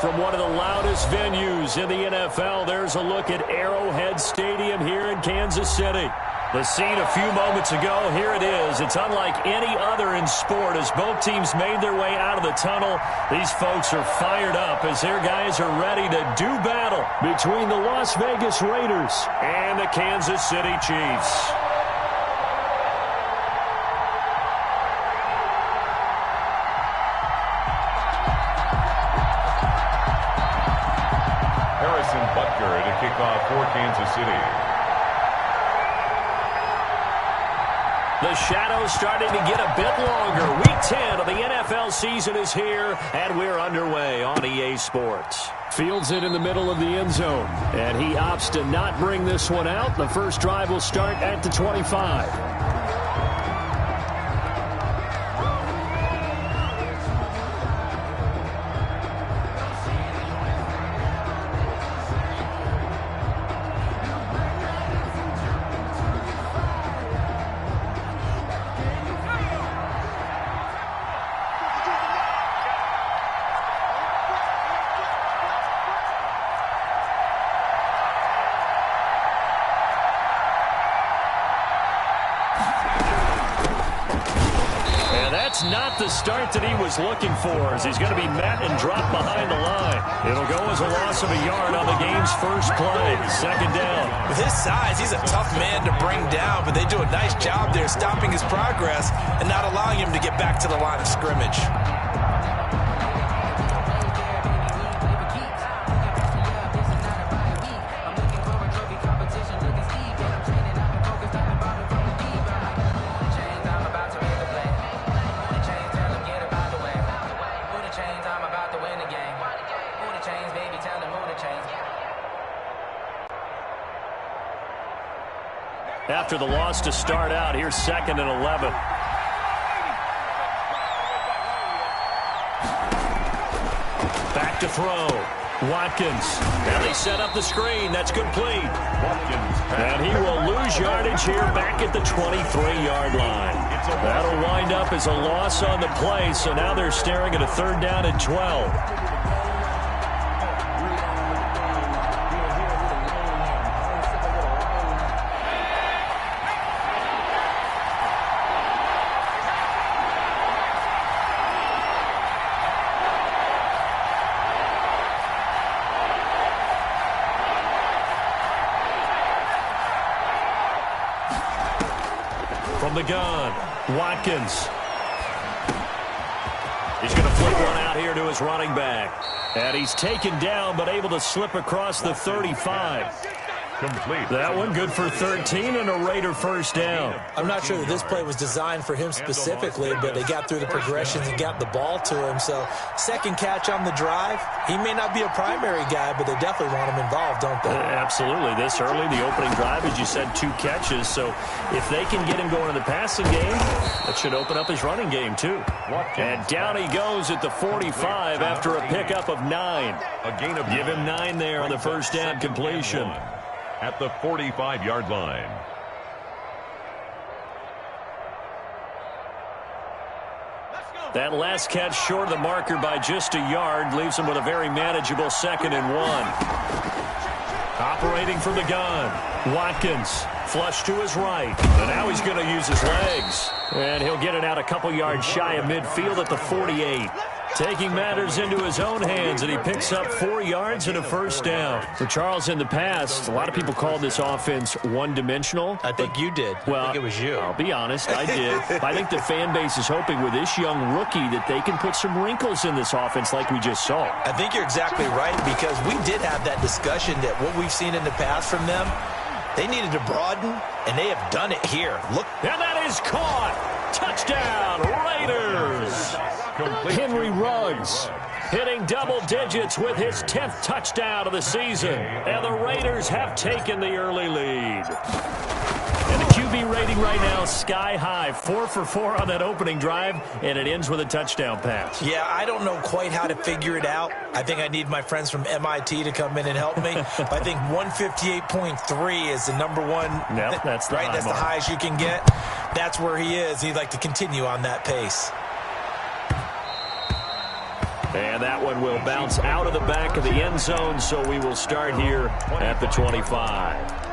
from one of the loudest venues in the NFL. There's a look at Arrowhead Stadium here in Kansas City. The scene a few moments ago, here it is. It's unlike any other in sport as both teams made their way out of the tunnel. These folks are fired up as their guys are ready to do battle between the Las Vegas Raiders and the Kansas City Chiefs. To kick off for Kansas City. The shadow's starting to get a bit longer. Week 10 of the NFL season is here, and we're underway on EA Sports. Fields it in the middle of the end zone, and he opts to not bring this one out. The first drive will start at the 25. Not the start that he was looking for as he's going to be met and dropped behind the line. It'll go as a loss of a yard on the game's first play. Second down. With his size, he's a tough man to bring down, but they do a nice job there stopping his progress and not allowing him to get back to the line of scrimmage. After the loss to start out, here's 2nd and 11. Back to throw. Watkins. And they set up the screen. That's complete. And he will lose yardage here back at the 23-yard line. That'll wind up as a loss on the play, so now they're staring at a 3rd down and 12. From the gun, Watkins. He's going to flip one out here to his running back. And he's taken down, but able to slip across the 35. Complete. That one good for 13 and a Raider first down. I'm not sure that this play was designed for him specifically, but they got through the progressions and got the ball to him. So, second catch on the drive. He may not be a primary guy, but they definitely want him involved, don't they? Absolutely. This early, the opening drive, as you said, 2 catches. So, if they can get him going in the passing game, that should open up his running game, too. And down he goes at the 45 after a pickup of 9. A gain of Give him 9 there on the first down completion. At the 45-yard line. That last catch short of the marker by just a yard leaves him with a very manageable 2nd and 1. Operating from the gun, Watkins flush to his right, and now he's going to use his legs. And he'll get it out a couple yards shy of midfield at the 48. Taking matters into his own hands, and he picks up 4 yards and a first down. For Charles, in the past, a lot of people call this offense one-dimensional. I think you did. Well, I think it was you. I'll be honest, I did. I think the fan base is hoping with this young rookie that they can put some wrinkles in this offense like we just saw. I think you're exactly right, because we did have that discussion that what we've seen in the past from them, they needed to broaden, and they have done it here. Look. And that is caught. Touchdown, Raiders. Henry Ruggs hitting double digits with his 10th touchdown of the season. And the Raiders have taken the early lead. And the QB rating right now sky high. 4 for 4 on that opening drive, and it ends with a touchdown pass. Yeah, I don't know quite how to figure it out. I think I need my friends from MIT to come in and help me. But I think 158.3 is the number one. Yep, that's the right. That's the highest you can get. That's where he is. He'd like to continue on that pace. And that one will bounce out of the back of the end zone, so we will start here at the 25.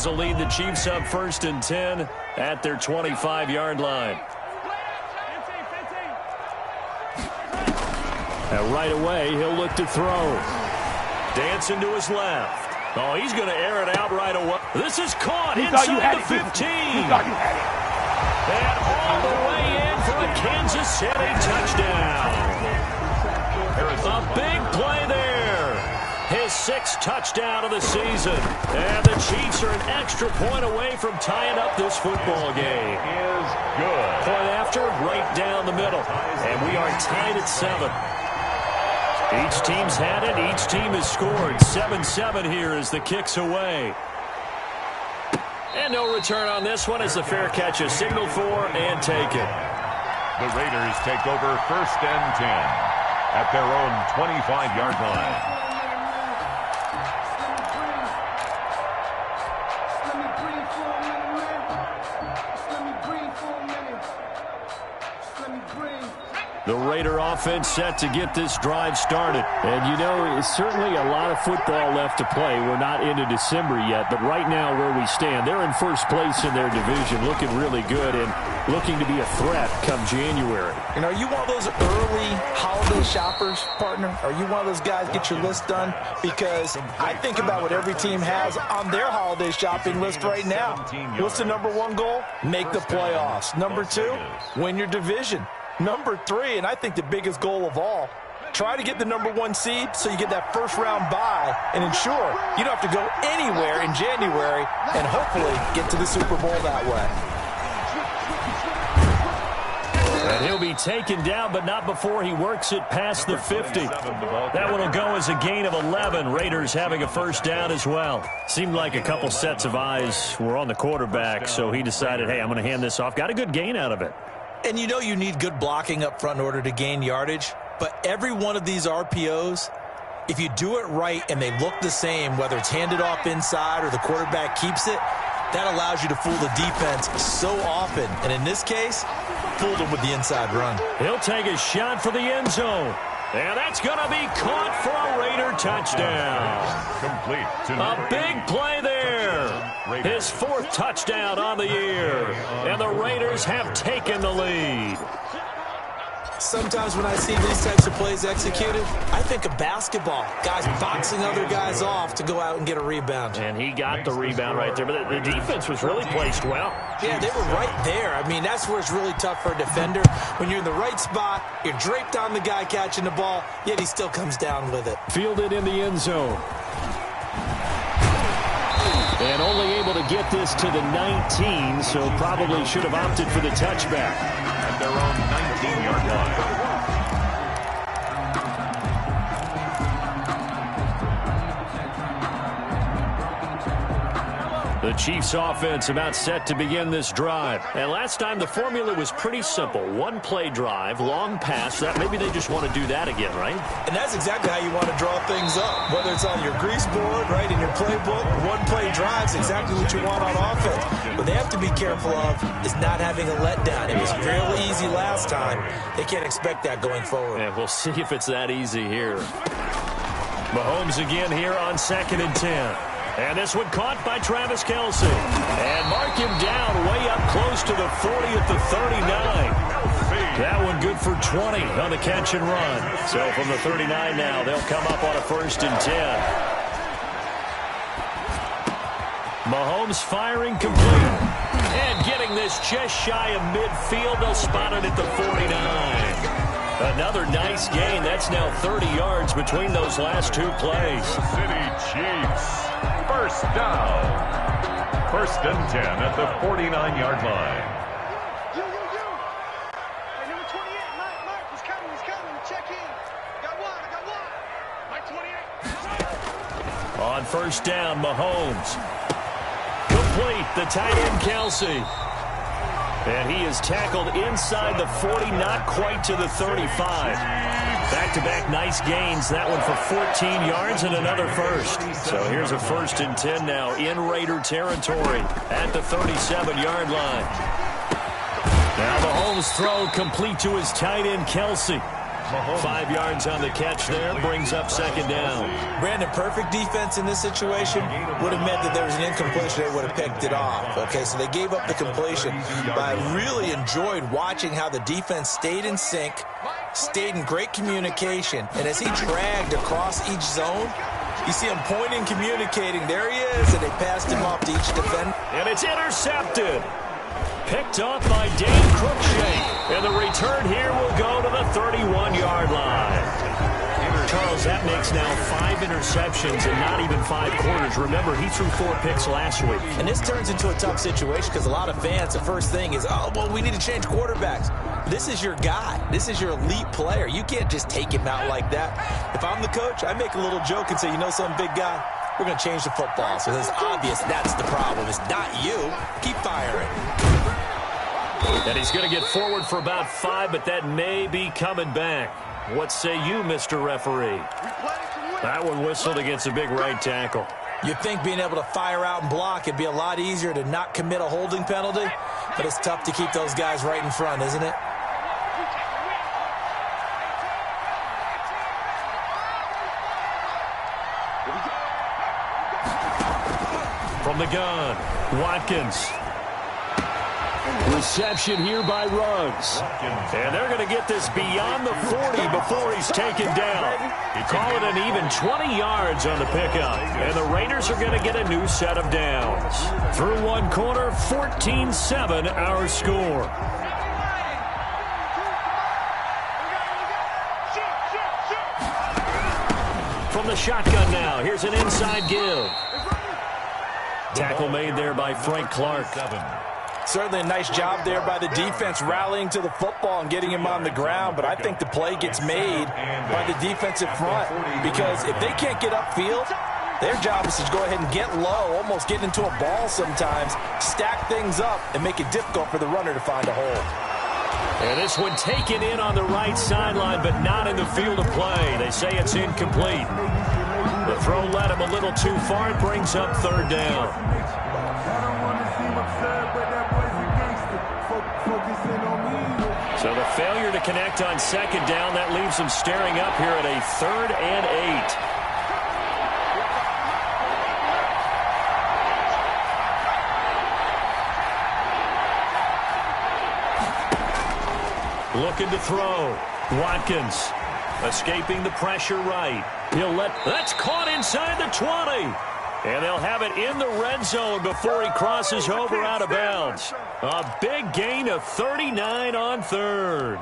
Will lead the Chiefs up 1st and 10 at their 25-yard line. And right away, he'll look to throw. Dancing to his left. Oh, he's going to air it out right away. This is caught inside the 15. And all the way in for a Kansas City touchdown. A big play there. His 6th touchdown of the season. And the Chiefs are an extra point away from tying up this football game. Is good. Point after, right down the middle. And we are tied at 7. Each team's had it. Each team has scored. 7-7 here as the kick's away. And no return on this one as the fair catch is signaled for and taken. The Raiders take over 1st and 10 at their own 25-yard line. The Raider offense set to get this drive started. And, you know, it's certainly a lot of football left to play. We're not into December yet, but right now where we stand, they're in 1st place in their division, looking really good and looking to be a threat come January. And are you one of those early holiday shoppers, partner? Are you one of those guys get your list done? Because I think about what every team has on their holiday shopping list right now. What's the number 1 goal? Make the playoffs. Number 2, win your division. Number 3, and I think the biggest goal of all, try to get the number 1 seed so you get that 1st round bye and ensure you don't have to go anywhere in January and hopefully get to the Super Bowl that way. And he'll be taken down, but not before he works it past the 50. That one will go as a gain of 11. Raiders having a 1st down as well. Seemed like a couple sets of eyes were on the quarterback, so he decided, hey, I'm going to hand this off. Got a good gain out of it. And you know you need good blocking up front in order to gain yardage, but every one of these RPOs, if you do it right and they look the same, whether it's handed off inside or the quarterback keeps it, that allows you to fool the defense so often. And in this case, fooled them with the inside run. He'll take a shot for the end zone. And that's going to be caught for a Raider touchdown. Complete. A big play there. His 4th touchdown on the year. And the Raiders have taken the lead. Sometimes when I see these types of plays executed, I think of basketball. Guys boxing other guys off to go out and get a rebound. And he got the rebound right there. But the defense was really placed well. Yeah, they were right there. I mean, that's where it's really tough for a defender. When you're in the right spot, you're draped on the guy catching the ball, yet he still comes down with it. Fielded in the end zone. And only able to get this to the 19, so probably should have opted for the touchback. At their own 19-yard line. The Chiefs offense about set to begin this drive. And last time the formula was pretty simple. 1-play drive, long pass. That maybe they just want to do that again, right? And that's exactly how you want to draw things up. Whether it's on your grease board, right, in your playbook, 1-play drives, exactly what you want on offense. What they have to be careful of is not having a letdown. It was real easy last time. They can't expect that going forward. And we'll see if it's that easy here. Mahomes again here on 2nd and 10. And this one caught by Travis Kelce. And mark him down way up close to the 40 at the 39. That one good for 20 on the catch and run. So from the 39 now, they'll come up on a 1st and 10. Mahomes firing complete. And getting this just shy of midfield. They'll spot it at the 49. Another nice gain. That's now 30 yards between those last 2 plays. City Chiefs. 1st down. 1st and 10 at the 49-yard line. Hey, number 28, Mark, he's coming. Check in. I got one. Mike 28. On 1st down, Mahomes. He'll complete. The tight end, Kelsey. And he is tackled inside the 40, not quite to the 35. Back-to-back nice gains. That one for 14 yards and another first. So here's a 1st and 10 now in Raider territory at the 37-yard line. Now the Mahomes throw complete to his tight end, Kelsey. 5 yards on the catch there, brings up 2nd down. Brandon, perfect defense in this situation would have meant that there was an incompletion. They would have picked it off. Okay, so they gave up the completion. But I really enjoyed watching how the defense stayed in sync, stayed in great communication. And as he dragged across each zone, you see him pointing, communicating. There he is, and they passed him off to each defender. And it's intercepted. Picked off by Dane Cruikshank. And the return here will go to the 31-yard line. Charles, that makes now 5 interceptions in not even 5 quarters. Remember, he threw 4 picks last week. And this turns into a tough situation because a lot of fans, the first thing is, oh, well, we need to change quarterbacks. This is your guy. This is your elite player. You can't just take him out like that. If I'm the coach, I make a little joke and say, you know something, big guy? We're going to change the football. So it's obvious that's the problem. It's not you. Keep firing. And he's going to get forward for about 5, but that may be coming back. What say you, Mr. Referee? That one whistled against a big right tackle. You'd think being able to fire out and block it'd be a lot easier to not commit a holding penalty, but it's tough to keep those guys right in front, isn't it? From the gun, Watkins. Reception here by Ruggs. And they're going to get this beyond the 40 before he's taken down. Call it an even 20 yards on the pickup. And the Raiders are going to get a new set of downs. Through one quarter, 14-7 our score. From the shotgun now, here's an inside give. Tackle made there by Frank Clark. Certainly a nice job there by the defense rallying to the football and getting him on the ground, but I think the play gets made by the defensive front because if they can't get upfield, their job is to go ahead and get low, almost get into a ball sometimes, stack things up, and make it difficult for the runner to find a hole. And this one taken in on the right sideline, but not in the field of play. They say it's incomplete. The throw led him a little too far. It brings up 3rd down. So the failure to connect on 2nd down, that leaves them staring up here at a 3rd and 8. Looking to throw. Watkins escaping the pressure right. That's caught inside the 20. And they'll have it in the red zone before he crosses over out of bounds. A big gain of 39 on 3rd.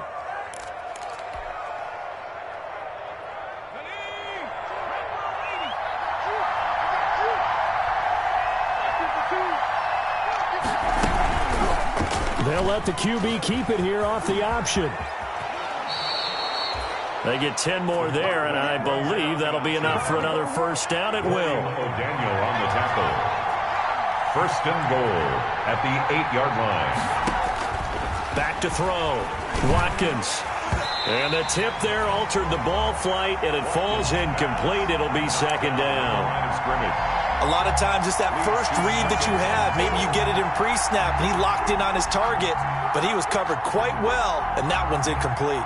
They'll let the QB keep it here off the option. They get 10 more there, and I believe that'll be enough for another 1st down. It will. Daniel on the tackle. 1st and goal at the 8-yard line. Back to throw. Watkins. And the tip there altered the ball flight, and it falls incomplete. It'll be 2nd down. A lot of times it's that first read that you have. Maybe you get it in pre-snap, and he locked in on his target, but he was covered quite well, and that one's incomplete.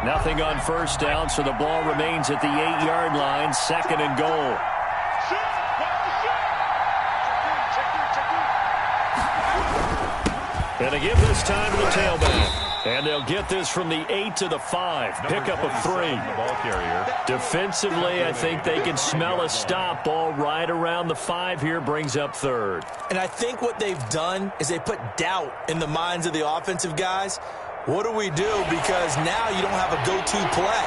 Nothing on 1st down, so the ball remains at the 8-yard line, 2nd and goal. And they give this time to the tailback. And they'll get this from the 8 to the 5. Pickup of 3. Defensively, I think they can smell a stop. Ball right around the 5 here, brings up 3rd. And I think what they've done is they put doubt in the minds of the offensive guys. What do we do? Because now you don't have a go-to play.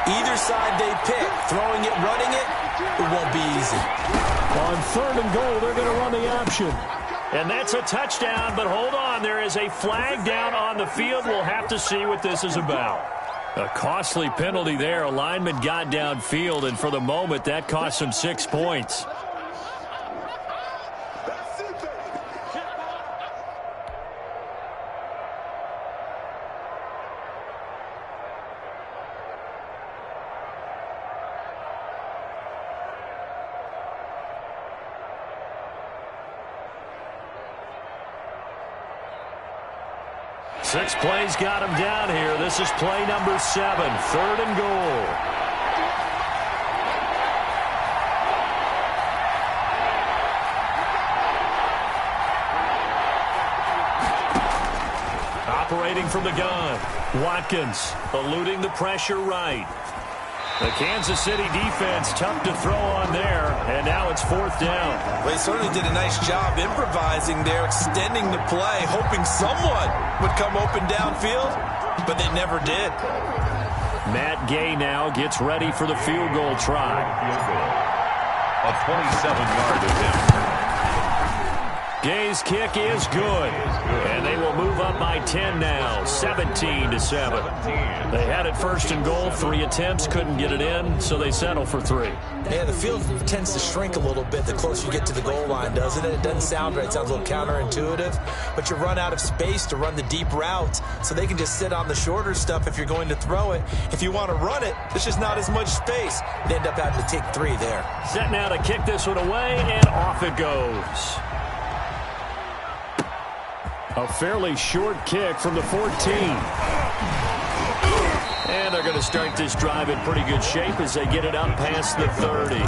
Either side they pick, throwing it, running it, it won't be easy. On 3rd and goal, they're going to run the option. And that's a touchdown, but hold on. There is a flag down on the field. We'll have to see what this is about. A costly penalty there. A lineman got downfield, and for the moment, that cost him 6 points. Six plays got him down here. This is play number 7, 3rd and goal. Operating from the gun, Watkins eluding the pressure right. The Kansas City defense tough to throw on there, and now it's 4th down. Well, he certainly did a nice job improvising there, extending the play, hoping someone would come open downfield, but they never did. Matt Gay now gets ready for the field goal try. A 27-yard attempt. Gay's kick is good, and they will move up by 10 now, 17-7. They had it 1st and goal, 3 attempts, couldn't get it in, so they settle for 3. Yeah, the field tends to shrink a little bit the closer you get to the goal line, doesn't it? It doesn't sound right. It sounds a little counterintuitive, but you run out of space to run the deep routes, so they can just sit on the shorter stuff if you're going to throw it. If you want to run it, there's just not as much space. They end up having to take 3 there. Set now to kick this one away, and off it goes. A fairly short kick from the 14. And they're going to start this drive in pretty good shape as they get it up past the 30.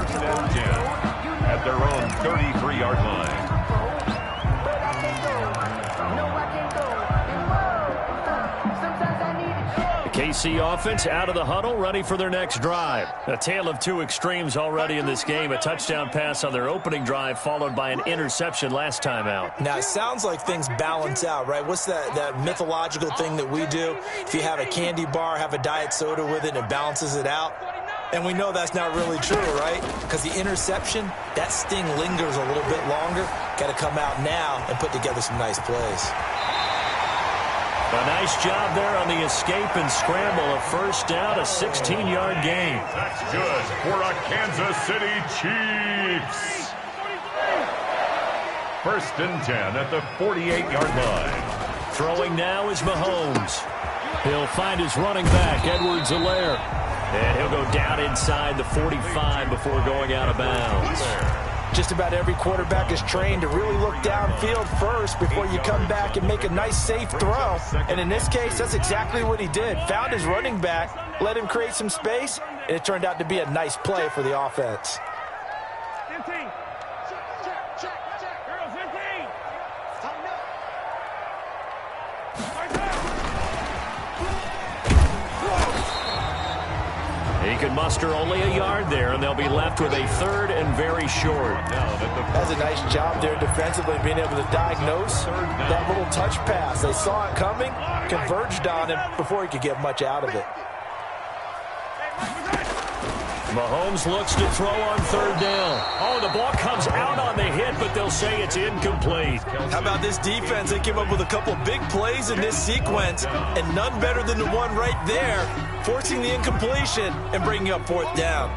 At their own 33-yard line. KC offense out of the huddle, ready for their next drive. A tale of 2 extremes already in this game. A touchdown pass on their opening drive, followed by an interception last time out. Now, it sounds like things balance out, right? What's that mythological thing that we do? If you have a candy bar, have a diet soda with it, and it balances it out. And we know that's not really true, right? Because the interception, that sting lingers a little bit longer. Got to come out now and put together some nice plays. A nice job there on the escape and scramble. A 1st down, a 16-yard gain. That's good for a Kansas City Chiefs. 1st and 10 at the 48-yard line. Throwing now is Mahomes. He'll find his running back, Edwards-Helaire. And he'll go down inside the 45 before going out of bounds. Just about every quarterback is trained to really look downfield first before you come back and make a nice, safe throw. And in this case, that's exactly what he did. Found his running back, let him create some space, and it turned out to be a nice play for the offense. 15. Check. Girl, 15. Tighten up. He can muster only a yard there, and they'll be left with a 3rd and very short. That's a nice job there defensively, being able to diagnose that little touch pass. They saw it coming, converged on him before he could get much out of it. Mahomes looks to throw on 3rd down. Oh, the ball comes out on the hit, but they'll say it's incomplete. How about this defense? They came up with a couple big plays in this sequence, and none better than the one right there, forcing the incompletion and bringing up 4th down.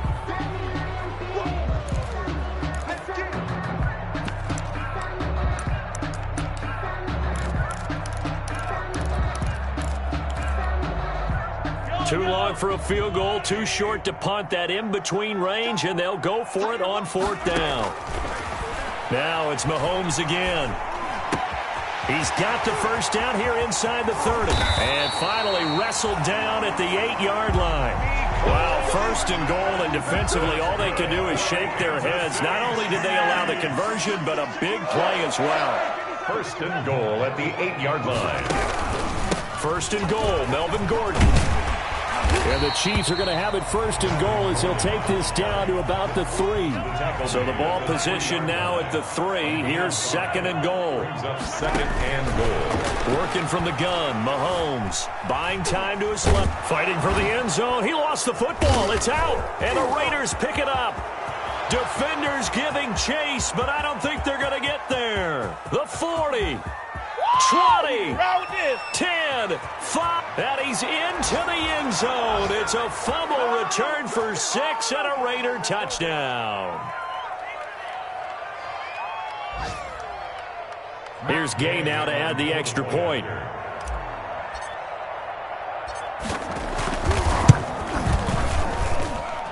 Too long for a field goal, too short to punt. That in-between range, and they'll go for it on 4th down. Now it's Mahomes again. He's got the 1st down here inside the 30. And finally wrestled down at the 8-yard line. Wow, 1st and goal, and defensively all they can do is shake their heads. Not only did they allow the conversion, but a big play as well. 1st and goal at the 8-yard line. 1st and goal, Melvin Gordon. And the Chiefs are going to have it 1st and goal as he'll take this down to about the 3. So the ball position now at the 3. Here's 2nd and goal. 2nd and goal. Working from the gun, Mahomes buying time to his left. Fighting for the end zone. He lost the football. It's out. And the Raiders pick it up. Defenders giving chase, but I don't think they're going to get there. The 40. 20. 10. 5. And he's into the end zone. It's a fumble return for 6 and a Raider touchdown. Here's Gay now to add the extra point.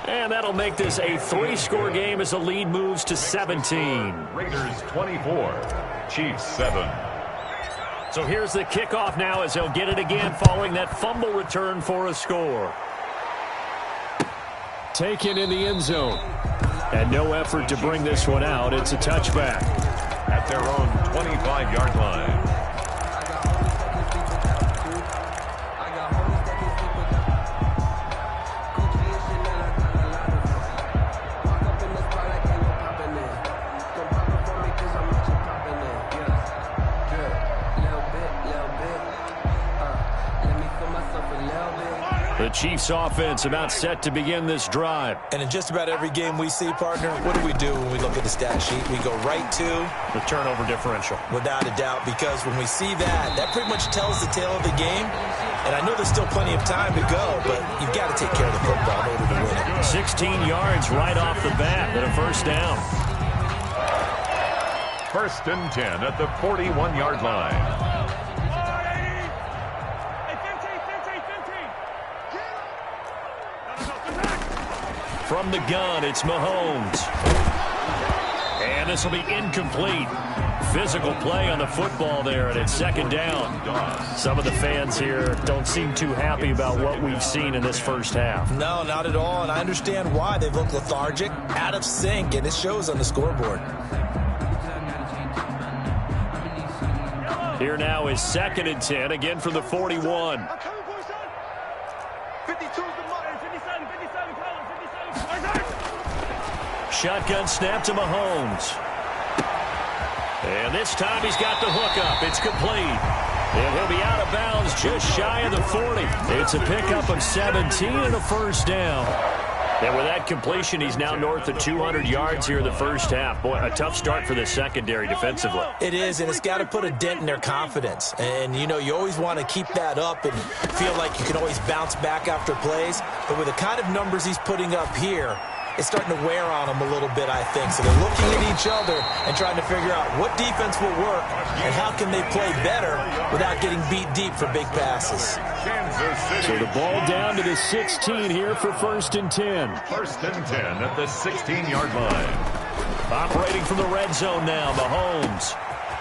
And that'll make this a 3-score game as the lead moves to 17. Raiders 24, Chiefs 7. So here's the kickoff now as they'll get it again following that fumble return for a score. Taken in the end zone. And no effort to bring this one out. It's a touchback. At their own 25-yard line. The Chiefs offense about set to begin this drive. And in just about every game we see, partner, what do when we look at the stat sheet? We go right to the turnover differential. Without a doubt, because when we see that, that pretty much tells the tale of the game. And I know there's still plenty of time to go, but you've got to take care of the football in order to win it. 16 yards right off the bat and a first down. 1st and 10 at the 41-yard line. From the gun, it's Mahomes. And this will be incomplete. Physical play on the football there, and it's 2nd down. Some of the fans here don't seem too happy about what we've seen in this first half. No, not at all, and I understand why. They've looked lethargic, out of sync, and it shows on the scoreboard. Here now is 2nd and 10, again from the 41. Shotgun snap to Mahomes. And this time he's got the hookup. It's complete. And he'll be out of bounds just shy of the 40. It's a pickup of 17 and a first down. And with that completion, he's now north of 200 yards here in the first half. Boy, a tough start for the secondary defensively. It is, and it's got to put a dent in their confidence. And, you know, you always want to keep that up and feel like you can always bounce back after plays. But with the kind of numbers he's putting up here, it's starting to wear on them a little bit, I think. So they're looking at each other and trying to figure out what defense will work and how can they play better without getting beat deep for big passes. So the ball down to the 16 here for 1st and 10. 1st and 10 at the 16-yard line. Operating from the red zone now, Mahomes.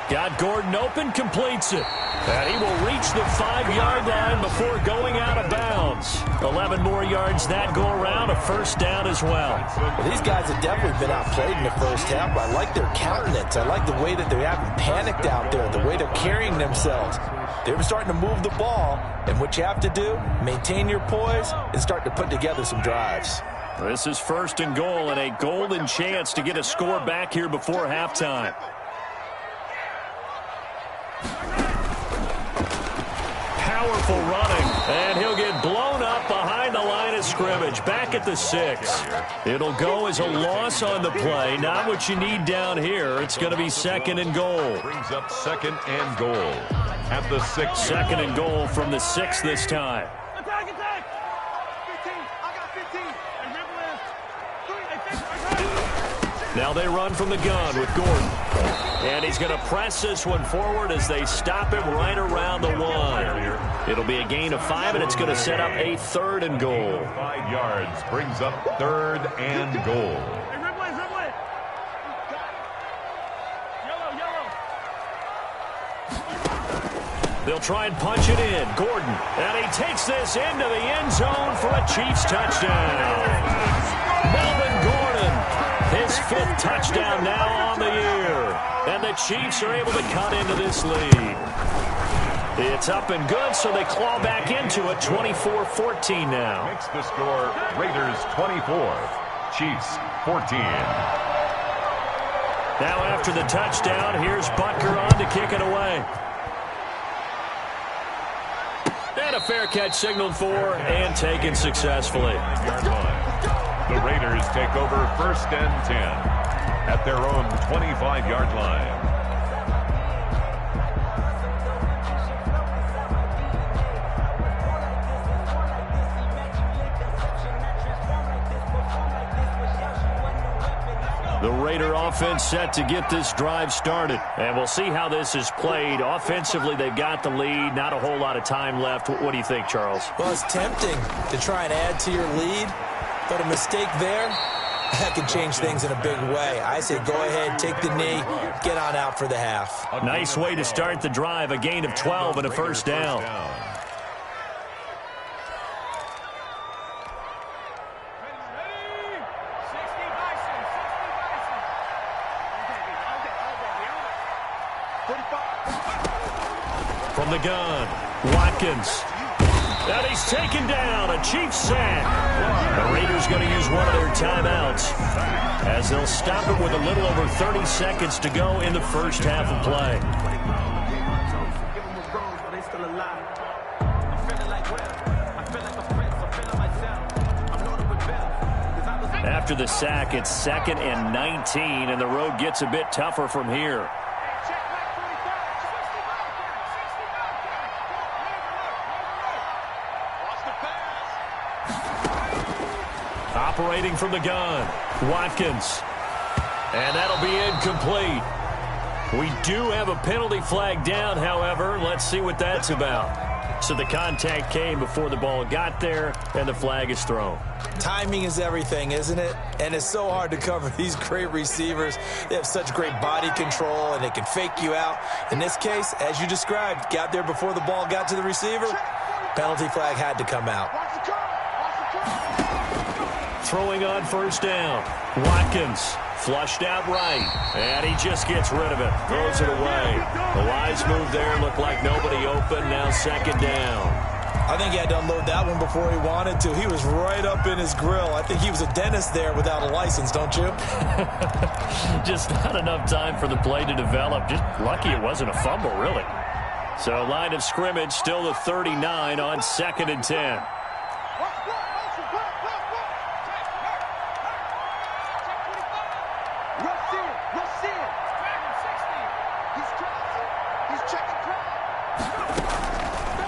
Got Gordon open, completes it. And he will reach the 5-yard line before going out of bounds. 11 more yards that go around, a first down as well. Well, these guys have definitely been outplayed in the first half. I like their countenance. I like the way that they haven't panicked out there, the way they're carrying themselves. They're starting to move the ball, and what you have to do, maintain your poise and start to put together some drives. This is 1st and goal and a golden chance to get a score back here before halftime. Powerful running, and he'll get blown up behind the line of scrimmage, back at the 6. It'll go as a loss on the play, not what you need down here. It's going to be 2nd and goal. Brings up 2nd and goal at the 6. 2nd and goal from the 6 this time. Attack, attack! 15, I got 15. And Now they run from the gun with Gordon. And he's going to press this one forward as they stop him right around the 1. It'll be a gain of 5, and it's going to set up a 3rd and goal. 5 yards brings up 3rd and goal. They'll try and punch it in. Gordon, and he takes this into the end zone for a Chiefs touchdown. Melvin Gordon, his 5th touchdown now on the year. And the Chiefs are able to cut into this lead. It's up and good, so they claw back into it, 24-14 now. Makes the score Raiders 24, Chiefs 14. Now after the touchdown, here's Butker on to kick it away. And a fair catch signaled for and taken successfully. The Raiders take over 1st and 10 at their own 25-yard line. The Raider offense set to get this drive started. And we'll see how this is played. Offensively, they've got the lead. Not a whole lot of time left. What do you think, Charles? Well, it's tempting to try and add to your lead, but a mistake there, that can change things in a big way. I say go ahead, take the knee, get on out for the half. Nice way to start the drive. A gain of 12 and a first down. From the gun, Watkins. And he's taken down. A Chiefs sack. The Raiders going to use one of their timeouts as they'll stop it with a little over 30 seconds to go in the first half of play. After the sack, it's 2nd and 19, and the road gets a bit tougher from here. Operating from the gun, Watkins. And that'll be incomplete. We do have a penalty flag down, however. Let's see what that's about. So the contact came before the ball got there, and the flag is thrown. Timing is everything, isn't it? And it's so hard to cover these great receivers. They have such great body control, and they can fake you out. In this case, as you described, got there before the ball got to the receiver. Penalty flag had to come out. Throwing on first down. Watkins flushed out right. And he just gets rid of it. Throws it away. The wise move there. Looked like nobody open. Now 2nd down. I think he had to unload that one before he wanted to. He was right up in his grill. I think he was a dentist there without a license, don't you? Just not enough time for the play to develop. Just lucky it wasn't a fumble, really. So line of scrimmage still the 39 on 2nd and 10.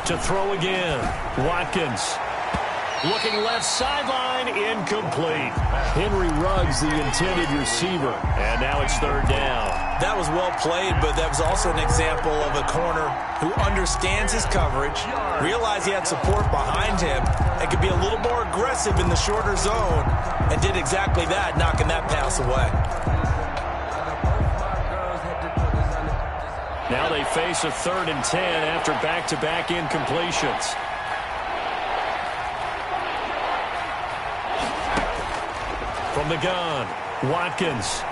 To throw again. Watkins. Looking left sideline. Incomplete. Henry Ruggs, the intended receiver. And now it's 3rd down. That was well played, but that was also an example of a corner who understands his coverage, realized he had support behind him, and could be a little more aggressive in the shorter zone, and did exactly that, knocking that pass away. Now they face a 3rd and 10 after back-to-back incompletions. From the gun, Watkins.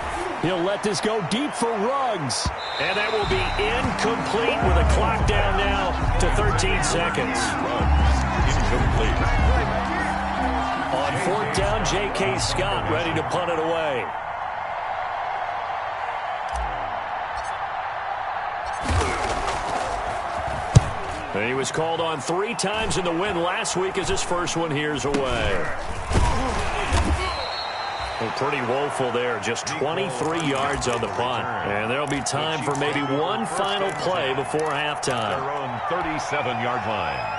He'll let this go deep for Ruggs. And that will be incomplete with a clock down now to 13 seconds. Incomplete. On 4th down, J.K. Scott ready to punt it away. And he was called on 3 times in the win last week as his first one here's away. Well, pretty woeful there. Just 23 yards on the punt. And there'll be time for maybe one final play before halftime. Their own 37-yard line.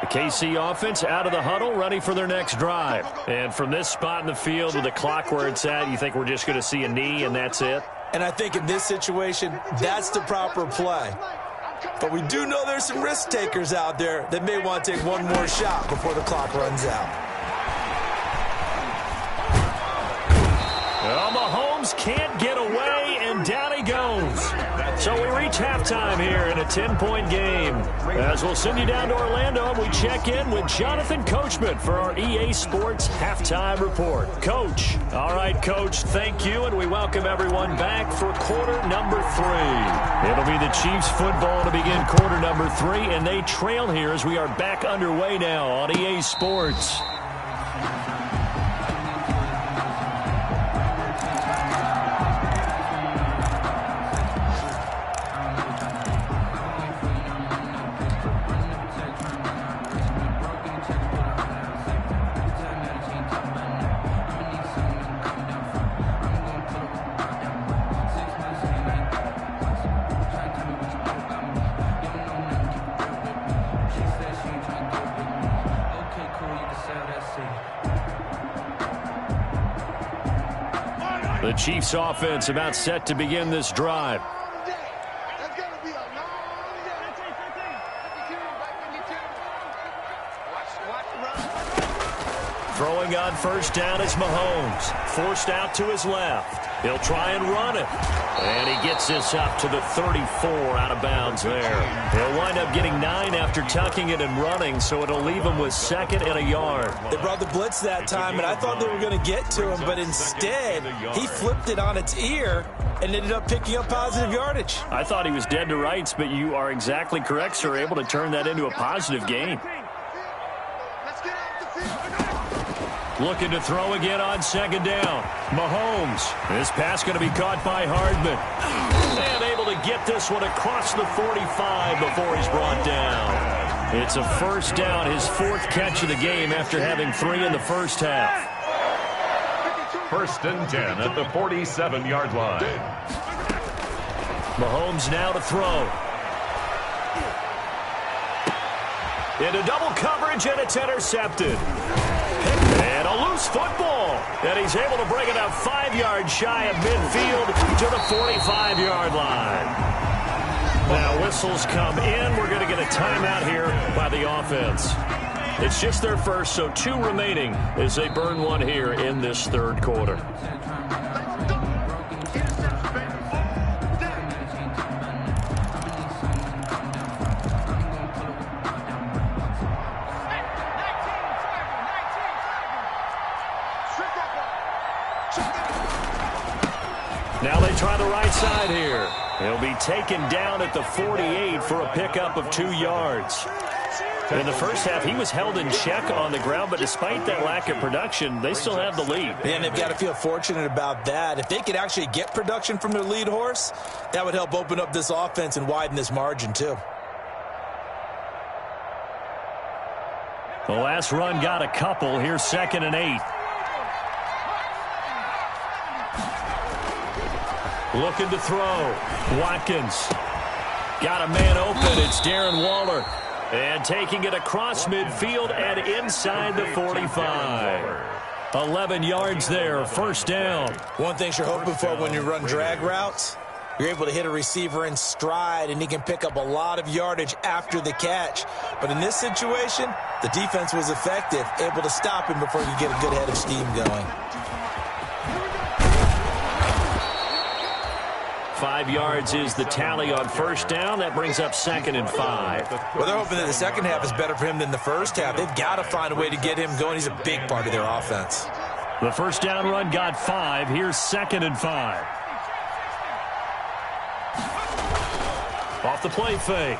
The KC offense out of the huddle, ready for their next drive. And from this spot in the field with the clock where it's at, you think we're just going to see a knee and that's it? And I think in this situation, that's the proper play. But we do know there's some risk takers out there that may want to take one more shot before the clock runs out. Well, Mahomes can't get away, and down he goes. So we reach halftime here in a 10-point game. As we'll send you down to Orlando, and we check in with Jonathan Coachman for our EA Sports Halftime Report. Coach. All right, Coach, thank you, and we welcome everyone back for quarter number 3. It'll be the Chiefs football to begin quarter number 3, and they trail here as we are back underway now on EA Sports. The Chiefs offense about set to begin this drive. Throwing on first down is Mahomes. Forced out to his left. He'll try and run it. And he gets this up to the 34 out of bounds there. He'll wind up getting 9 after tucking it and running, so it'll leave him with 2nd and a yard. They brought the blitz that time, and I thought they were going to get to him, but instead he flipped it on its ear and ended up picking up positive yardage. I thought he was dead to rights, but you are exactly correct, sir. Able to turn that into a positive gain. Looking to throw again on 2nd down. Mahomes. This pass going to be caught by Hardman. And able to get this one across the 45 before he's brought down. It's a first down, his 4th catch of the game after having 3 in the first half. 1st and 10 at the 47-yard line. Mahomes now to throw. Into double coverage, and it's intercepted. And a loose football. And he's able to bring it up 5 yards shy of midfield to the 45-yard line. Now whistles come in. We're going to get a timeout here by the offense. It's just their first, so 2 remaining as they burn one here in this 3rd quarter. Now they try the right side here. He'll be taken down at the 48 for a pickup of 2 yards. In the first half, he was held in check on the ground, but despite that lack of production, they still have the lead. And they've got to feel fortunate about that. If they could actually get production from their lead horse, that would help open up this offense and widen this margin too. The last run got a couple. Here's 2nd and 8. Looking to throw. Watkins. Got a man open. It's Darren Waller. And taking it across midfield and inside the 45. 11 yards there. First down. One thing you're hoping for when you run drag routes, you're able to hit a receiver in stride, and he can pick up a lot of yardage after the catch. But in this situation, the defense was effective, able to stop him before you get a good head of steam going. 5 yards is the tally on first down. That brings up 2nd and 5. Well, they're hoping that the second half is better for him than the first half. They've got to find a way to get him going. He's a big part of their offense. The first down run got 5. Here's 2nd and 5. Off the play fake.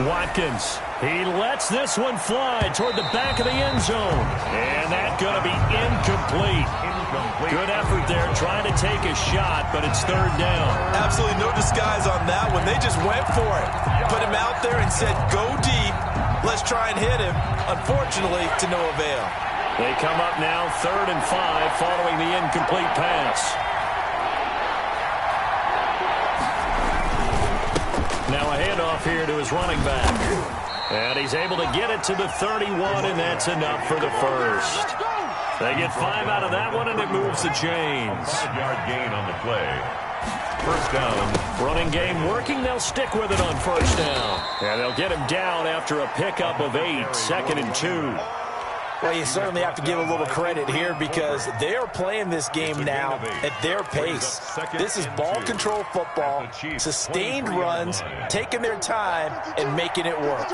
Watkins. He lets this one fly toward the back of the end zone. And that's going to be incomplete. Good effort there trying to take a shot, but it's 3rd down. Absolutely no disguise on that one. They just went for it. Put him out there and said, go deep. Let's try and hit him. Unfortunately, to no avail. They come up now 3rd and 5 following the incomplete pass. Now a handoff here to his running back. And he's able to get it to the 31, and that's enough for the first. They get 5 out of that one, and it moves the chains. 5-yard gain on the play. First down. Running game working. They'll stick with it on first down. And they'll get him down after a pickup of 8, 2nd and 2. Well, you certainly have to give a little credit here because they are playing this game now at their pace. This is ball control football, sustained runs, taking their time, and making it work.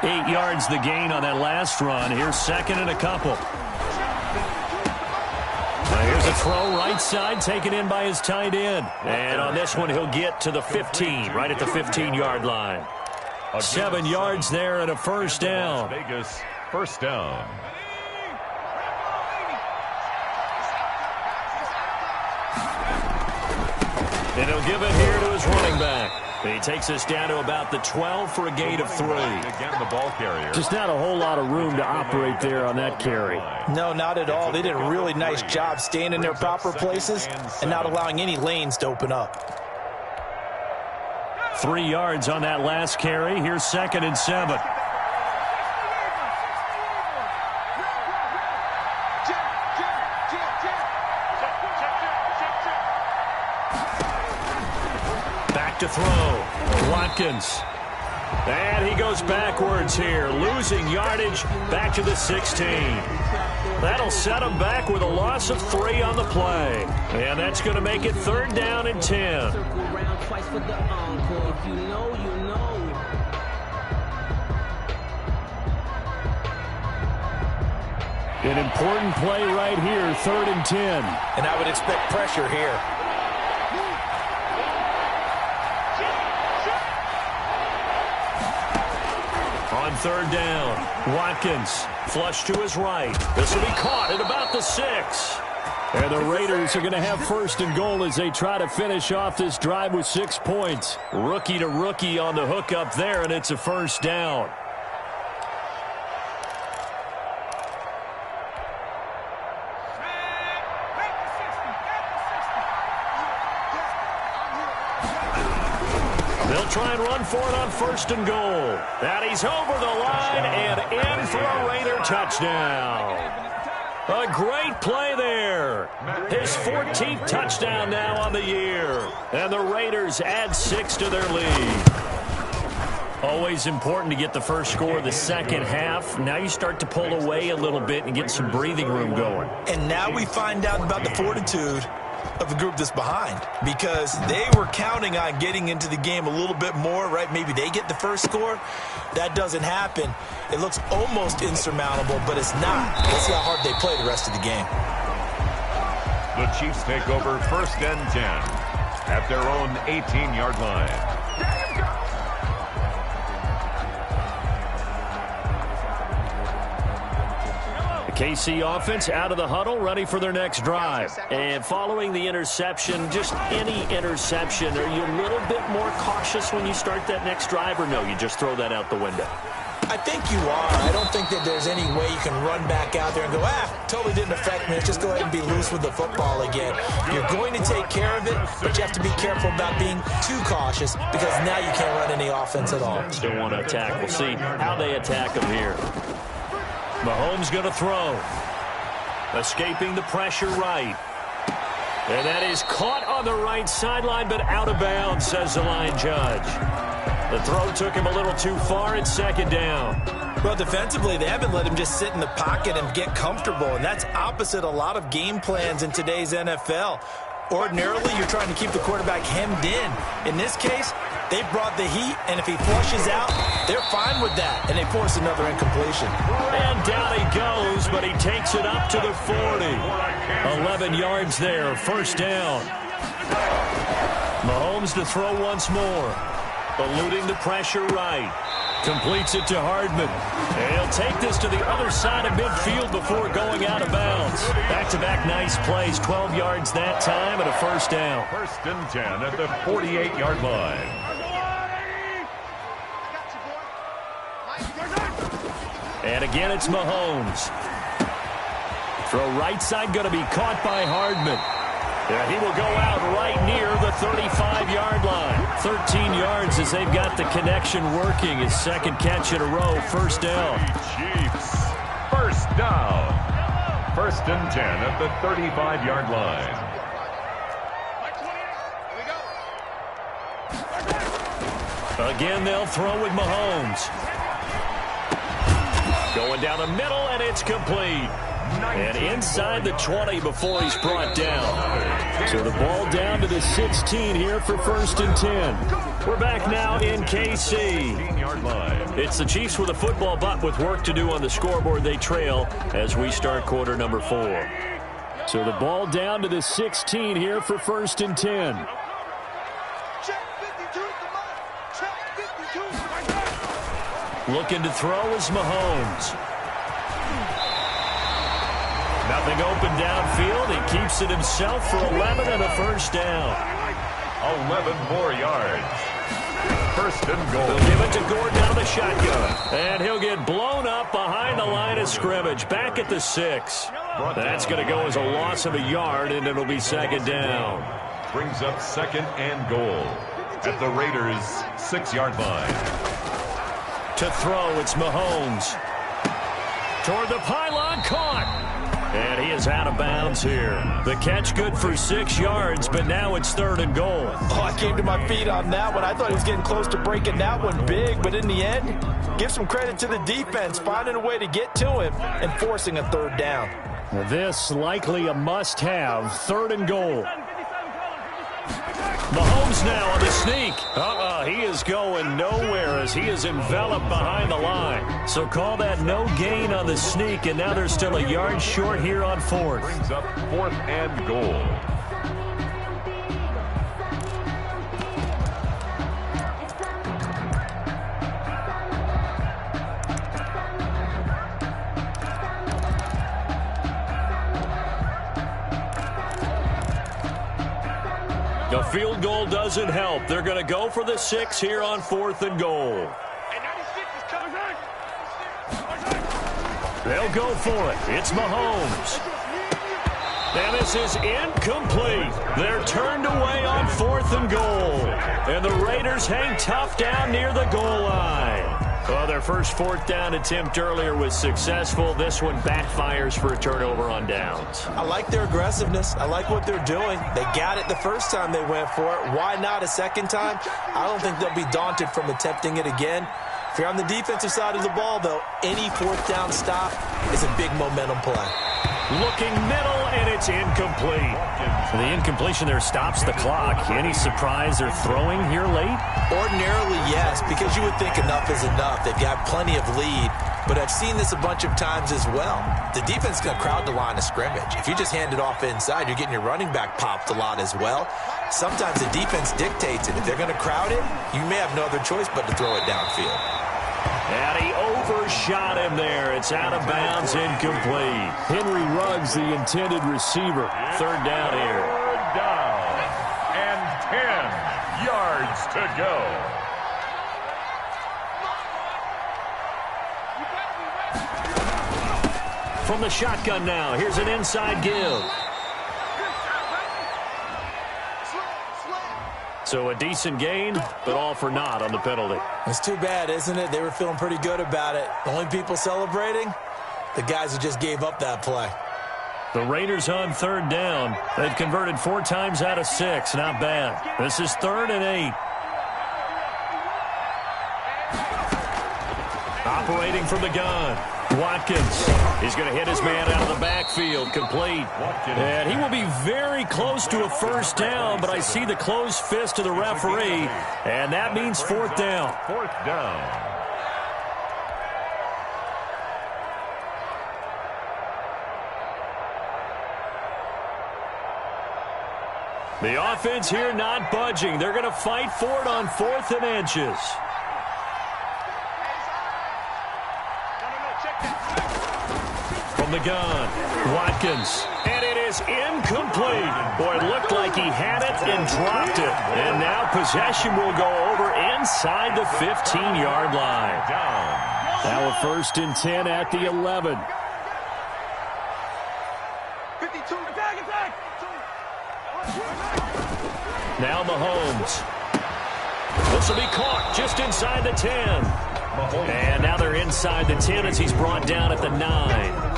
8 yards the gain on that last run. Here's 2nd and a couple. Now here's a throw right side taken in by his tight end. And on this one, he'll get to the 15, right at the 15-yard line. 7 yards there and a first down. Vegas, first down. And he'll give it here to his running back. He takes us down to about the 12 for a gain of 3. Again, the ball carrier. Just not a whole lot of room to operate there on that carry. No, not at all. They did a really nice job staying in their proper places and not allowing any lanes to open up. 3 yards on that last carry. Here's 2nd and 7. to throw. Watkins. And he goes backwards here, losing yardage back to the 16. That'll set him back with a loss of 3 on the play. And that's going to make it 3rd down and 10. An important play right here, 3rd and 10. And I would expect pressure here. On 3rd down, Watkins, flush to his right. This will be caught at about the 6. And the Raiders are going to have 1st and goal as they try to finish off this drive with 6 points. Rookie to rookie on the hookup there, and it's a 1st down. They'll try and run for it on 1st and goal. And he's over the line and in for a Raider touchdown. A great play there. His 14th touchdown now on the year. And the Raiders add 6 to their lead. Always important to get the first score of the second half. Now you start to pull away a little bit and get some breathing room going. And now we find out about the fortitude of the group that's behind, because they were counting on getting into the game a little bit more, right? Maybe they get the first score. That doesn't happen. It looks almost insurmountable, but it's not. Let's see how hard they play the rest of the game. The Chiefs take over 1st and 10 at their own 18-yard line. KC offense out of the huddle, ready for their next drive. And following the interception, just any interception, are you a little bit more cautious when you start that next drive, or no, you just throw that out the window? I think you are. I don't think that there's any way you can run back out there and go, totally didn't affect me. Let's just go ahead and be loose with the football again. You're going to take care of it, but you have to be careful about being too cautious, because now you can't run any offense at all. Still want to attack. We'll see how they attack them here. Mahomes going to throw. Escaping the pressure right. And that is caught on the right sideline, but out of bounds, says the line judge. The throw took him a little too far. It's 2nd down. Well, defensively, they haven't let him just sit in the pocket and get comfortable, and that's opposite a lot of game plans in today's NFL. Ordinarily, you're trying to keep the quarterback hemmed in. In this case, they brought the heat, and if he flushes out, they're fine with that, and they force another incompletion. And down he goes, but he takes it up to the 40. 11 yards there, 1st down. Mahomes to throw once more. Eluding the pressure right. Completes it to Hardman. And he'll take this to the other side of midfield before going out of bounds. Back-to-back nice plays. 12 yards that time and a 1st down. 1st and 10 at the 48-yard line. And again, it's Mahomes. Throw right side going to be caught by Hardman. Yeah, he will go out right near the 35-yard line. 13 yards as they've got the connection working. His 2nd catch in a row, 1st down. Chiefs, 1st down. 1st and 10 at the 35-yard line. Again, they'll throw with Mahomes. Going down the middle, and it's complete. And inside the 20 before he's brought down. So the ball down to the 16 here for 1st and 10. We're back now in KC. It's the Chiefs with a football, but with work to do on the scoreboard. They trail as we start quarter number 4. So the ball down to the 16 here for 1st and 10. Looking to throw is Mahomes. Nothing open downfield. He keeps it himself for 11 and a 1st down. 11 more yards. 1st and goal. They'll give it to Gordon out of the shotgun. And he'll get blown up behind the line of scrimmage. Back at the 6. That's going to go as a loss of a yard, and it'll be 2nd down. Brings up 2nd and goal at the Raiders' 6-yard line. To throw, it's Mahomes. Toward the pylon, caught. And he is out of bounds here. The catch good for 6 yards, but now it's 3rd and goal. Oh, I came to my feet on that one. I thought he was getting close to breaking that one big, but in the end, give some credit to the defense, finding a way to get to him and forcing a 3rd down. This likely a must-have, 3rd and goal. Mahomes now on the sneak. He is going nowhere as he is enveloped behind the line. So call that no gain on the sneak, and now they're still a yard short here on 4th. Brings up 4th and goal. The field goal doesn't help. They're going to go for the 6 here on 4th and goal. They'll go for it. It's Mahomes. And this is incomplete. They're turned away on 4th and goal. And the Raiders hang tough down near the goal line. Well, their first 4th down attempt earlier was successful. This one backfires for a turnover on downs. I like their aggressiveness. I like what they're doing. They got it the first time they went for it. Why not a second time? I don't think they'll be daunted from attempting it again. If you're on the defensive side of the ball, though, any 4th down stop is a big momentum play. Looking middle, and it's incomplete. The incompletion there stops the clock. Any surprise they're throwing here late? Ordinarily, yes, because you would think enough is enough. They've got plenty of lead, but I've seen this a bunch of times as well. The defense is going to crowd the line of scrimmage. If you just hand it off inside, you're getting your running back popped a lot as well. Sometimes the defense dictates it. If they're going to crowd it, you may have no other choice but to throw it downfield. And he overshot him there. It's out of bounds, incomplete. Henry Ruggs, the intended receiver. 3rd down here. 3rd down and 10 yards to go. From the shotgun now, here's an inside give. So a decent gain, but all for naught on the penalty. It's too bad, isn't it? They were feeling pretty good about it. The only people celebrating, the guys who just gave up that play. The Raiders on 3rd down. They've converted 4 times out of 6. Not bad. This is 3rd and 8. Operating from the gun. Watkins. He's going to hit his man out of the backfield. Complete. And he will be very close to a 1st down, but I see the closed fist of the referee, and that means 4th down. 4th down. The offense here not budging. They're going to fight for it on 4th and inches. From the gun, Watkins, and it is incomplete. Boy, it looked like he had it and dropped it. And now possession will go over inside the 15-yard line. Now a 1st and 10 at the 11. 52. Attack. Now Mahomes. This will be caught just inside the 10. And now they're inside the 10 as he's brought down at the 9.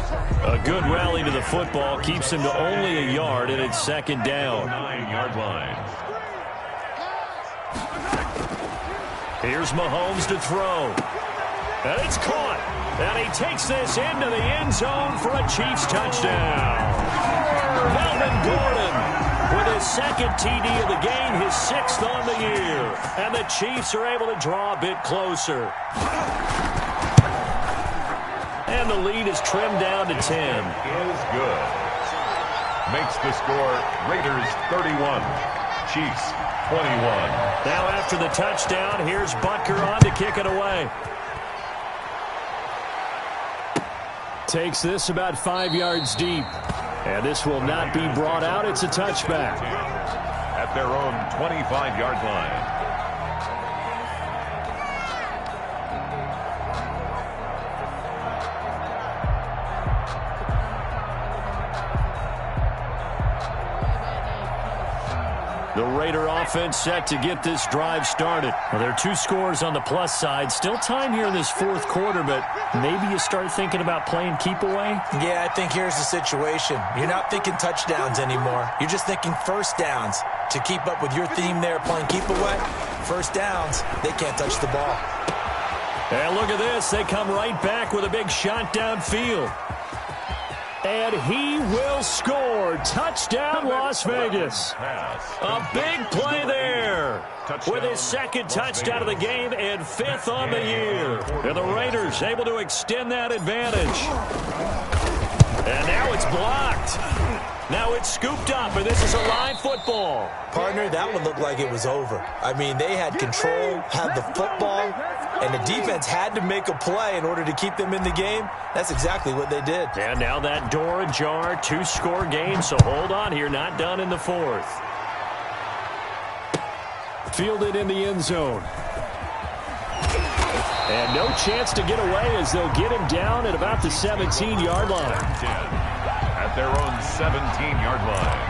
A good rally to the football keeps him to only a yard, and it's 2nd down. 9-yard line. Here's Mahomes to throw. And it's caught. And he takes this into the end zone for a Chiefs touchdown. Melvin Gordon with his 2nd TD of the game, his 6th on the year. And the Chiefs are able to draw a bit closer. And the lead is trimmed down to 10. Is good. Makes the score Raiders 31, Chiefs 21. Now after the touchdown, here's Butker on to kick it away. Takes this about 5 yards deep. And this will not be brought out. It's a touchback. At their own 25-yard line. The Raider offense set to get this drive started. Well, there are 2 scores on the plus side. Still time here in this fourth quarter, but maybe you start thinking about playing keep away? Yeah, I think here's the situation. You're not thinking touchdowns anymore. You're just thinking first downs. To keep up with your theme there, playing keep away, first downs, they can't touch the ball. And look at this. They come right back with a big shot downfield. And he will score. Touchdown, Las Vegas. A big play there. With his second touchdown of the game and 5th on the year. And the Raiders able to extend that advantage. And now it's blocked. Now it's scooped up, and this is a live football. Partner, that one looked like it was over. I mean, they had control, had the football, and the defense had to make a play in order to keep them in the game. That's exactly what they did. And now that door ajar, 2-score game, so hold on here, not done in the 4th. Fielded in the end zone. And no chance to get away as they'll get him down at about the 17-yard line. At their own 17-yard line.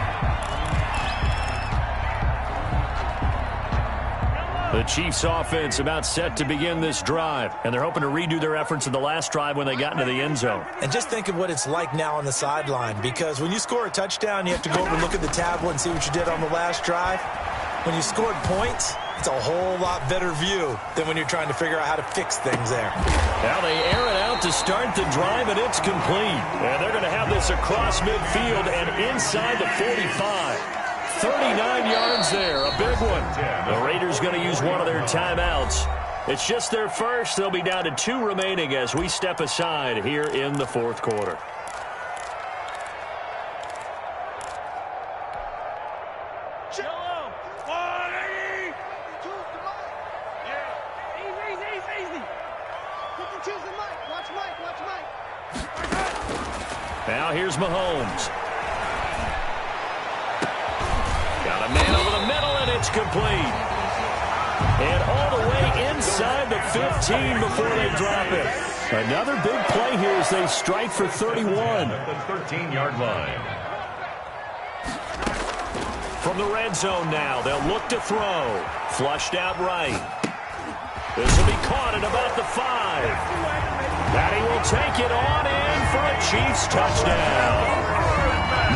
The Chiefs offense about set to begin this drive, and they're hoping to redo their efforts in the last drive when they got into the end zone. And just think of what it's like now on the sideline, because when you score a touchdown, you have to go over and look at the tablet and see what you did on the last drive. When you scored points, it's a whole lot better view than when you're trying to figure out how to fix things there. Now they air it out to start the drive, and it's complete. And they're going to have this across midfield and inside the 45. 39 yards there, a big one. The Raiders going to use one of their timeouts. It's just their first. They'll be down to 2 remaining as we step aside here in the 4th quarter. Now here's Mahomes. Got a man over the middle, and it's complete. And all the way inside the 15 before they drop it. Another big play here as they strike for 31. At the 13-yard line. From the red zone now, they'll look to throw. Flushed out right. This will be caught at about the 5. And he will take it on in for a Chiefs touchdown.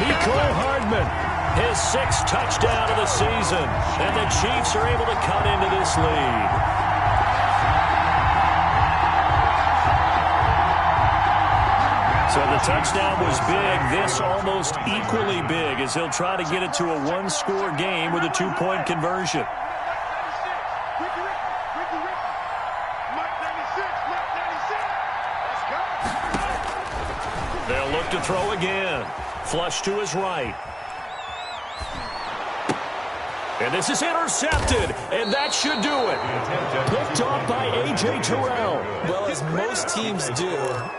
Mecole Hardman, his 6th touchdown of the season. And the Chiefs are able to cut into this lead. So the touchdown was big. This almost equally big as he'll try to get it to a 1-score game with a 2-point conversion. They'll look to throw again. Flush to his right. And this is intercepted, and that should do it. Picked off by A.J. Terrell. Well, as most teams do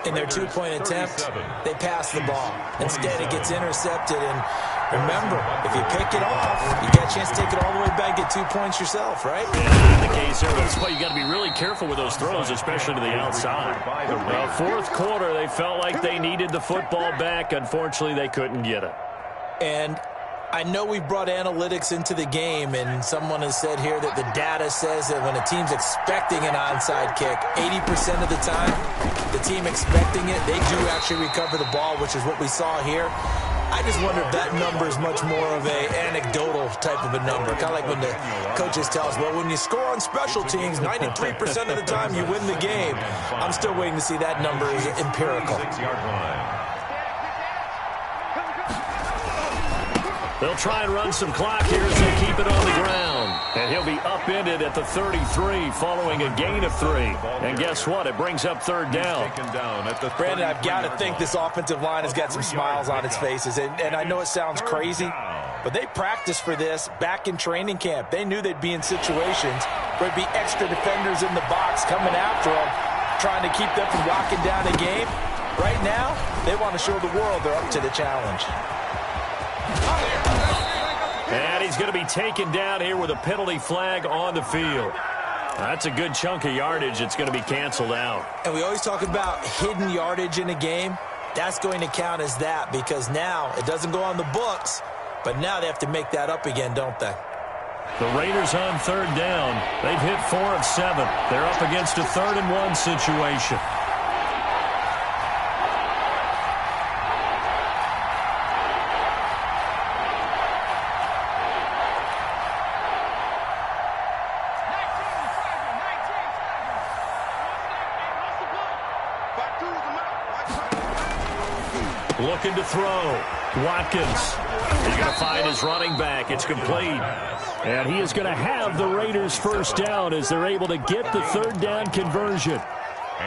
in their 2-point attempt, they pass the ball. Instead, it gets intercepted, and remember, if you pick it off, you got a chance to take it all the way back, get 2 points yourself, right? Yeah, in the case there, that's why you got to be really careful with those throws, especially to the outside. Well, 4th quarter, they felt like they needed the football back. Unfortunately, they couldn't get it. And I know we've brought analytics into the game, and someone has said here that the data says that when a team's expecting an onside kick, 80% of the time, the team expecting it, they do actually recover the ball, which is what we saw here. I just wonder if that number is much more of a anecdotal type of a number. Kind of like when the coaches tell us, well, when you score on special teams, 93% of the time you win the game. I'm still waiting to see that number is empirical. They'll try and run some clock here as they keep it on the ground. And he'll be upended at the 33 following a gain of 3. And guess what? It brings up 3rd down. Brandon, I've got to think this offensive line has got some smiles on its faces. And I know it sounds crazy, but they practiced for this back in training camp. They knew they'd be in situations where there'd be extra defenders in the box coming after them, trying to keep them from locking down a game. Right now, they want to show the world they're up to the challenge. And he's going to be taken down here with a penalty flag on the field. That's a good chunk of yardage. It's going to be canceled out. And we always talk about hidden yardage in a game. That's going to count as that because now it doesn't go on the books, but now they have to make that up again, don't they? The Raiders on third down. They've hit 4 of 7. They're up against a 3rd and 1 situation. Looking to throw. Watkins. He's going to find his running back. It's complete. And he is going to have the Raiders first down as they're able to get the 3rd down conversion.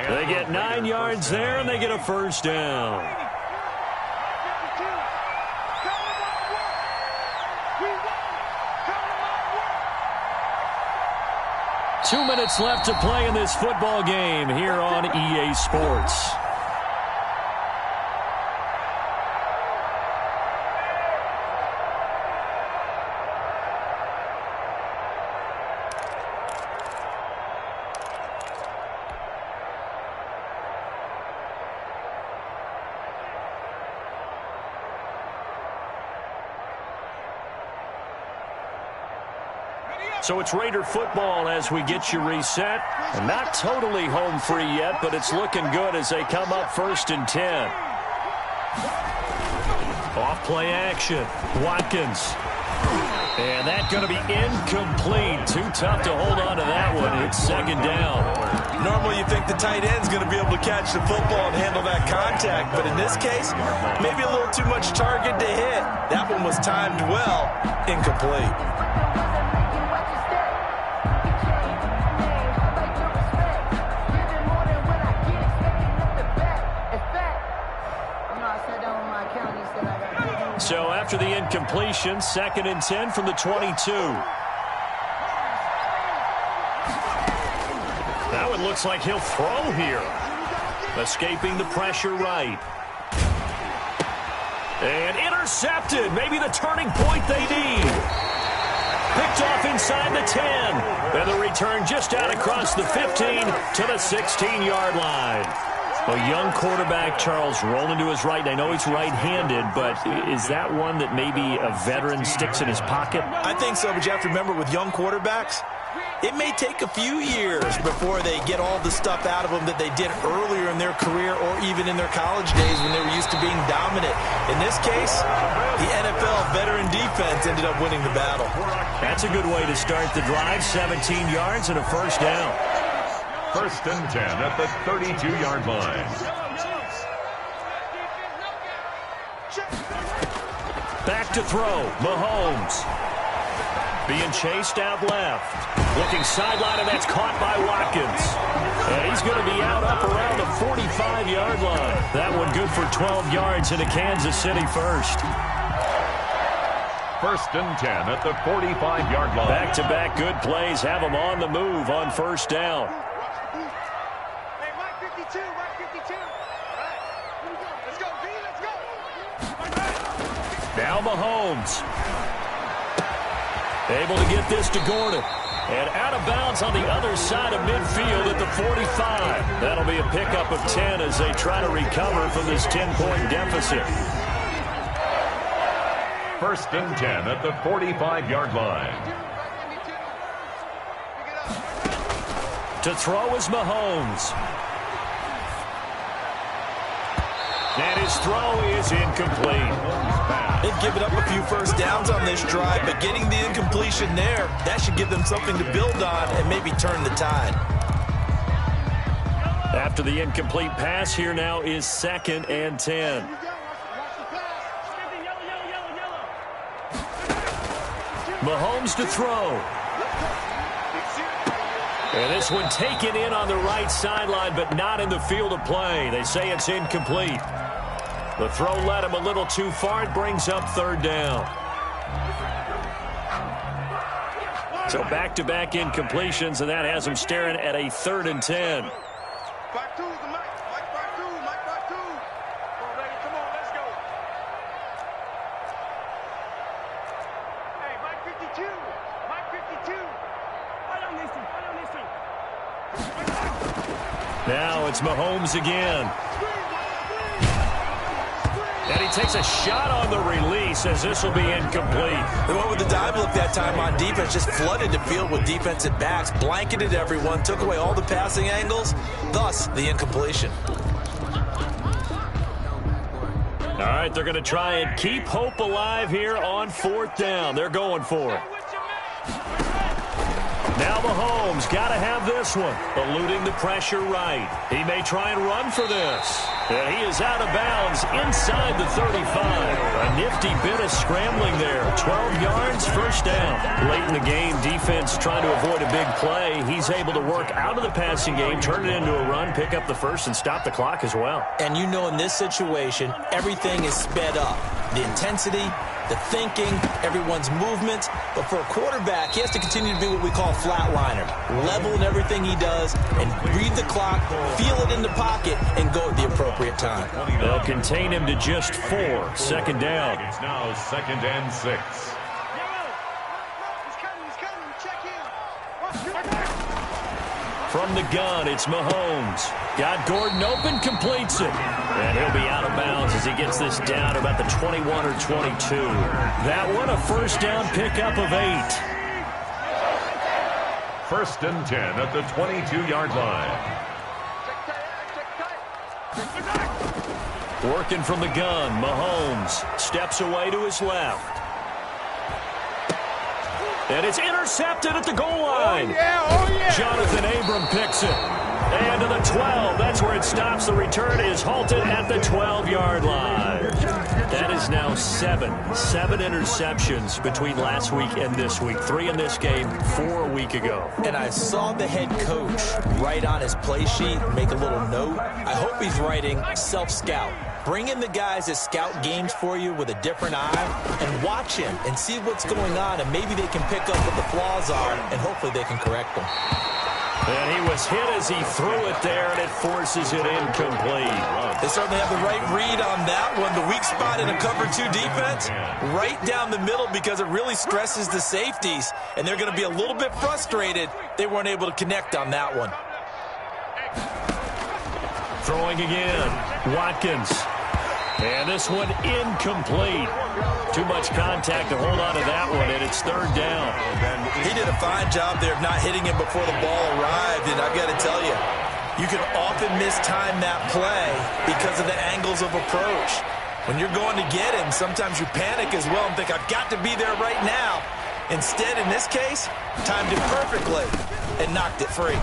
They get 9 yards there, and they get a first down. Two minutes left to play in this football game here on EA Sports. So it's Raider football as we get you reset. And not totally home free yet, but it's looking good as they come up 1st and 10. Off play action. Watkins. And that's going to be incomplete. Too tough to hold on to that one. It's 2nd down. Normally you think the tight end's going to be able to catch the football and handle that contact, but in this case, maybe a little too much target to hit. That one was timed well. Incomplete. So after the incompletion, 2nd and 10 from the 22. Now it looks like he'll throw here. Escaping the pressure right. And intercepted. Maybe the turning point they need. Picked off inside the 10. And the return just out across the 15 to the 16-yard line. A young quarterback, Charles, rolling to his right. I know he's right-handed, but is that one that maybe a veteran sticks in his pocket? I think so, but you have to remember with young quarterbacks, it may take a few years before they get all the stuff out of them that they did earlier in their career or even in their college days when they were used to being dominant. In this case, the NFL veteran defense ended up winning the battle. That's a good way to start the drive. 17 yards and a first down. 1st and 10 at the 32-yard line. Back to throw. Mahomes. Being chased out left. Looking sideline, and that's caught by Watkins. And he's going to be out up around the 45-yard line. That one good for 12 yards into Kansas City first. 1st and 10 at the 45-yard line. Back-to-back good plays have them on the move on first down. Now Mahomes. Able to get this to Gordon. And out of bounds on the other side of midfield at the 45. That'll be a pickup of 10 as they try to recover from this 10-point deficit. 1st and 10 at the 45-yard line. To throw is Mahomes. And his throw is incomplete. They've given up a few first downs on this drive, but getting the incompletion there, that should give them something to build on and maybe turn the tide. After the incomplete pass, here now is 2nd and 10. Mahomes to throw. And this one taken in on the right sideline, but not in the field of play. They say it's incomplete. The throw led him a little too far. It brings up 3rd down. So back-to-back incompletions, and that has him staring at a 3rd and 10. Back two, the Mike. Back two. Come on, ready? Come on, let's go. Hey, Mike 52. Mike 52. Follow this team. Now it's Mahomes again. And he takes a shot on the release as this will be incomplete. They went with the dive look that time on defense, just flooded the field with defensive backs, blanketed everyone, took away all the passing angles, thus the incompletion. All right, they're going to try and keep hope alive here on 4th down. They're going for it. Now Mahomes got to have this one, eluding the pressure right. He may try and run for this. And he is out of bounds inside the 35. A nifty bit of scrambling there. 12 yards, first down. Late in the game, defense trying to avoid a big play. He's able to work out of the passing game, turn it into a run, pick up the first, and stop the clock as well. And you know in this situation, everything is sped up. The intensity, the thinking, everyone's movement. But for a quarterback, he has to continue to be what we call a flatliner. Level in everything he does and read the clock, feel it in the pocket, and go at the appropriate time. They'll contain him to just 4. 2nd down. It's now 2nd and 6. From the gun, it's Mahomes. Got Gordon open, completes it. And he'll be out of bounds as he gets this down to about the 21 or 22. That one, a first down pickup of 8. 1st and 10 at the 22-yard line. Working from the gun, Mahomes steps away to his left. And it's intercepted at the goal line. Oh, yeah. Jonathan Abram picks it. And to the 12. That's where it stops. The return is halted at the 12-yard line. That is now 7 interceptions between last week and this week. 3 in this game, 4 a week ago. And I saw the head coach write on his play sheet, make a little note. I hope he's writing self-scout. Bring in the guys that scout games for you with a different eye and watch him and see what's going on, and maybe they can pick up what the flaws are, and hopefully they can correct them. And he was hit as he threw it there, and it forces it incomplete. They certainly have the right read on that one. The weak spot in a cover 2 defense, right down the middle, because it really stresses the safeties, and they're going to be a little bit frustrated they weren't able to connect on that one. Throwing again, Watkins. And this one incomplete. Too much contact to hold on to that one, and it's 3rd down. He did a fine job there of not hitting him before the ball arrived, and I've got to tell you, you can often mistime that play because of the angles of approach. When you're going to get him, sometimes you panic as well and think, I've got to be there right now. Instead, in this case, timed it perfectly and knocked it free.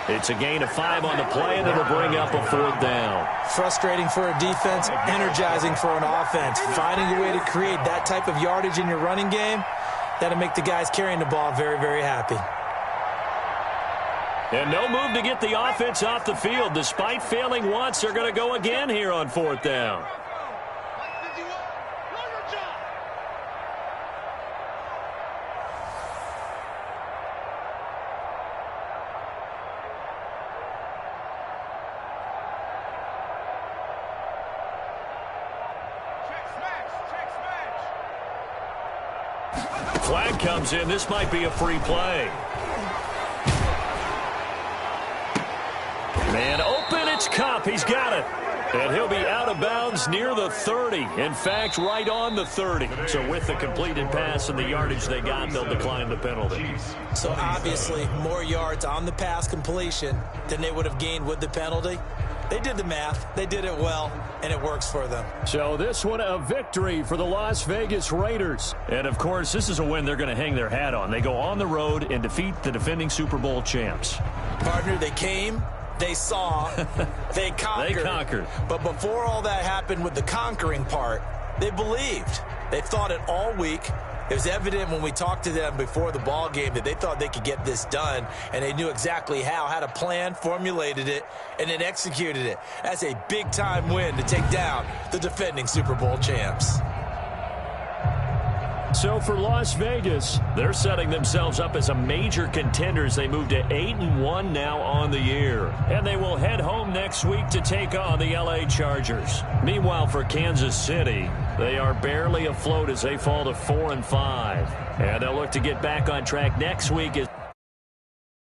It's a gain of 5 on the play, and it'll bring up a 4th down. Frustrating for a defense, energizing for an offense. Finding a way to create that type of yardage in your running game, that'll make the guys carrying the ball very, very happy. And no move to get the offense off the field. Despite failing once, they're going to go again here on 4th down. Flag comes in. This might be a free play. Man open, it's Cup. He's got it. And he'll be out of bounds near the 30. In fact, right on the 30. So with the completed pass and the yardage they got, they'll decline the penalty. So obviously, more yards on the pass completion than they would have gained with the penalty. They did the math. They did it well, and it works for them. So this one a victory for the Las Vegas Raiders. And, of course, this is a win they're going to hang their hat on. They go on the road and defeat the defending Super Bowl champs. Partner, they came, they saw, they conquered. They conquered. But before all that happened with the conquering part, they believed. They thought it all week. It was evident when we talked to them before the ball game that they thought they could get this done, and they knew exactly how, had a plan, formulated it, and then executed it. That's a big-time win to take down the defending Super Bowl champs. So for Las Vegas, they're setting themselves up as a major contender as they move to 8-1 now on the year. And they will head home next week to take on the LA Chargers. Meanwhile, for Kansas City, they are barely afloat as they fall to 4-5. And they'll look to get back on track next week as